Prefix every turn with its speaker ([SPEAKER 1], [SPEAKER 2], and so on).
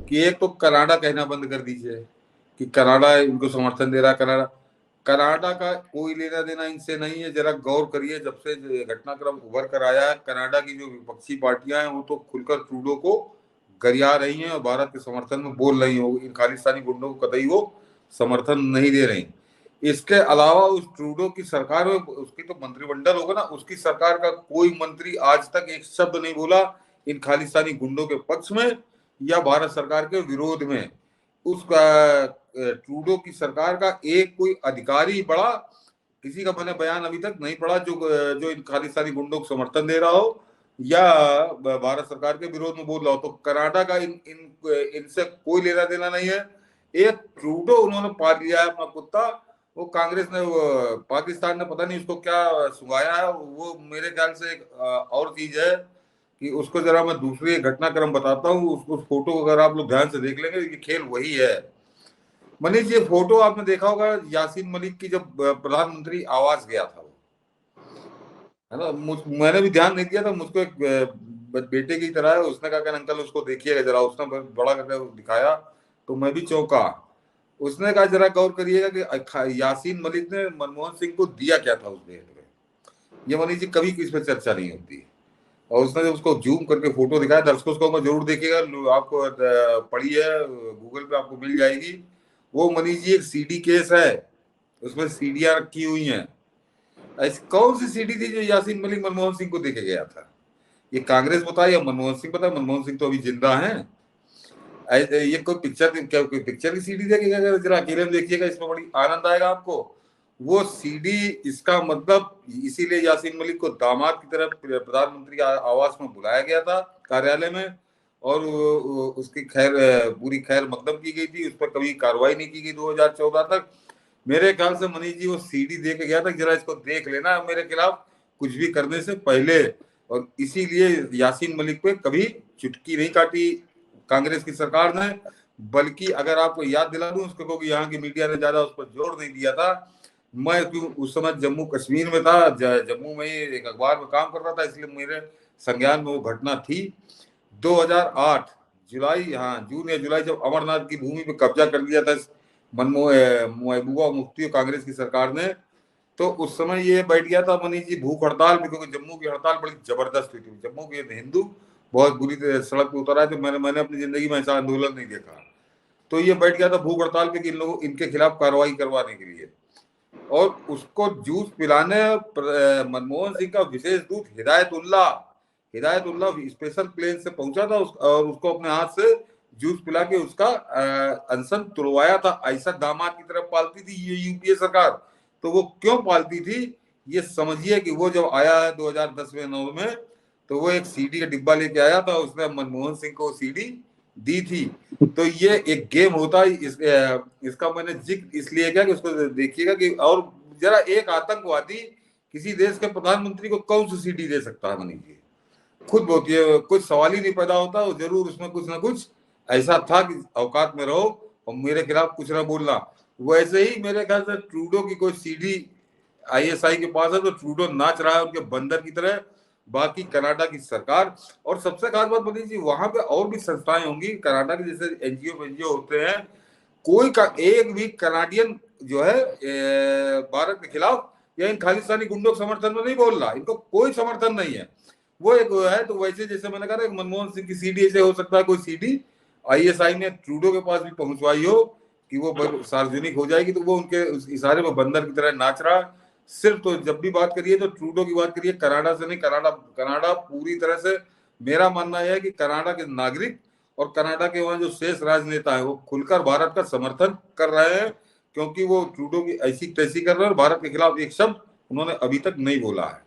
[SPEAKER 1] कि एक तो कनाडा कहना बंद कर दीजिए कि कनाडा इनको समर्थन दे रहा है। कनाडा कनाडा का कोई लेना देना इनसे नहीं है। जरा गौर करिए, जब से घटनाक्रम उभर कर आया है, कनाडा की जो विपक्षी पार्टियां हैं वो तो खुलकर ट्रूडो को गरिया रही हैं और भारत के समर्थन में बोल रही हैं। इन खालिस्तानी गुंडों को कतई वो समर्थन नहीं दे रही। इसके अलावा उस ट्रूडो की सरकार में, उसकी तो मंत्रिमंडल होगा ना, उसकी सरकार का कोई मंत्री आज तक एक शब्द नहीं बोला इन खालिस्तानी गुंडों के पक्ष में या भारत सरकार के विरोध में। उसका ट्रूडो की सरकार का एक कोई अधिकारी बड़ा, किसी का मैंने बयान अभी तक नहीं पढ़ा जो जो इन खालिस्तानी गुंडों को समर्थन दे रहा हो या भारत सरकार के विरोध में बोल रहा हो। तो कनाडा का इनसे कोई लेना देना नहीं है। एक ट्रूडो उन्होंने पाल लिया है अपना कुत्ता। वो कांग्रेस ने, पाकिस्तान ने पता नहीं उसको क्या सुगाया है। वो मेरे ख्याल से एक और चीज है कि उसको जरा मैं दूसरी घटनाक्रम बताता हूँ। उस फोटो को अगर आप लोग ध्यान से देख लेंगे, ये खेल वही है। मनीष, ये फोटो आपने देखा होगा यासीन मलिक की, जब प्रधानमंत्री आवास गया था, है ना। मैंने भी ध्यान नहीं दिया था। मुझको एक बेटे की तरह है, उसने कहा कि अंकल उसको देखिएगा जरा। उसने बड़ा करके दिखाया तो मैं भी चौंका। उसने कहा जरा गौर करिएगा कि यासीन मलिक ने मनमोहन सिंह को दिया क्या था उस भेंट में। ये मनीष जी कभी इस पर चर्चा नहीं होती। और उसने जब उसको जूम करके फोटो दिखाया, दर्शकों को जरूर देखिएगा, आपको पड़ी है गूगल पे, आपको मिल जाएगी। वो मनीष जी एक सीडी केस है, उसमें सीडियां रखी हुई हैं। ऐसी कौन सी सीडी थी जो यासीन मलिक मनमोहन सिंह को देके गया था? ये कांग्रेस बताए या मनमोहन सिंह बताए? मनमोहन सिंह तो अभी जिंदा हैं। ये कोई पिक्चर, क्या कोई पिक्चर की सीडी देखेगा? जरा अकेले में देखिएगा, इसमें बड़ी आनंद आएगा आपको। वो सीडी, इसका मतलब इसीलिए यासीन मलिक को दामाद की तरफ प्रधानमंत्री आवास में बुलाया गया था, कार्यालय में। और उसकी खैर पूरी खैर मकदम की गई थी, उस पर कभी कार्रवाई नहीं की गई 2014 तक। मेरे ख्याल से मनीष जी वो सीडी दे के गया था, जरा इसको देख लेना मेरे खिलाफ कुछ भी करने से पहले। और इसीलिए यासीन मलिक पे कभी चुटकी नहीं काटी कांग्रेस की सरकार ने। बल्कि अगर आपको याद दिला दूं उसको, क्योंकि यहाँ की मीडिया ने ज्यादा उस पर जोर नहीं दिया था। मैं उस समय जम्मू कश्मीर में था, जम्मू में ही एक अखबार में काम कर रहा था, इसलिए मेरे संज्ञान में वो घटना थी। 2008 जुलाई, हाँ जून या जुलाई, जब अमरनाथ की भूमि पे कब्जा कर लिया था महबूबा मुफ्ती कांग्रेस की सरकार ने, तो उस समय ये बैठ गया था मनीष जी भूख हड़ताल में, क्योंकि जम्मू की हड़ताल बड़ी जबरदस्त हुई थी। जम्मू के हिंदू बहुत बुरी तरह सड़क पे उतर आए थे। मैंने अपनी जिंदगी में ऐसा आंदोलन नहीं देखा। तो ये बैठ गया था भूख हड़ताल पे कि इन लोगों इनके खिलाफ कार्रवाई करवाने के लिए। और उसको जूस पिलाने मनमोहन सिंह का विशेष दूत हिदायतुल्ला स्पेशल प्लेन से पहुंचा था और उसको अपने हाथ से जूस पिला के उसका अनशन तुड़वाया था। ऐसा दामाद की तरफ पालती थी ये यूपीए सरकार। तो वो क्यों पालती थी ये समझिए कि वो जब आया है 2010 में 9 में, तो वो एक सीडी का डिब्बा लेके आया था, उसने मनमोहन सिंह को सीडी दी थी। तो ये एक गेम होता है। इसका मैंने जिक्र इसलिए किया कि उसको देखिएगा कि, और जरा एक आतंकवादी किसी देश के प्रधानमंत्री को कौन सी सीडी दे सकता है मनीष जी? खुद बोलती है, कुछ सवाल ही नहीं पैदा होता। जरूर उसमें कुछ ना कुछ ऐसा था कि औकात में रहो और मेरे खिलाफ कुछ ना बोलना। वैसे ही मेरे ख्याल से ट्रूडो की कोई सीडी आईएसआई के पास है, तो ट्रूडो नाच रहा है उनके बंदर की तरह। बाकी कनाडा की सरकार, और सबसे खास बात बता दीजिए, वहां पे और भी संस्थाएं होंगी कनाडा के, जैसे एनजीओ होते हैं। कोई का एक भी कनाडियन जो है भारत के खिलाफ या इन खालिस्तानी गुंडों के समर्थन में नहीं बोल रहा। इनको कोई समर्थन नहीं है। वो एक है, तो वैसे जैसे मैंने कहा मनमोहन सिंह की सीडी ऐसे हो सकता है कोई सीडी आईएसआई ने ट्रूडो के पास भी पहुंचवाई हो कि वो सार्वजनिक हो जाएगी, तो वो उनके उस इशारे में बंदर की तरह नाच रहा। सिर्फ तो जब भी बात करिए तो ट्रूडो की बात करिए, कनाडा से नहीं। कनाडा पूरी तरह से, मेरा मानना यह है कि कनाडा के नागरिक और कनाडा के वहां जो शेष राजनेता है वो खुलकर भारत का समर्थन कर रहे हैं, क्योंकि वो ट्रूडो की ऐसी तैसी कर रहे हैं और भारत के खिलाफ एक शब्द उन्होंने अभी तक नहीं बोला है।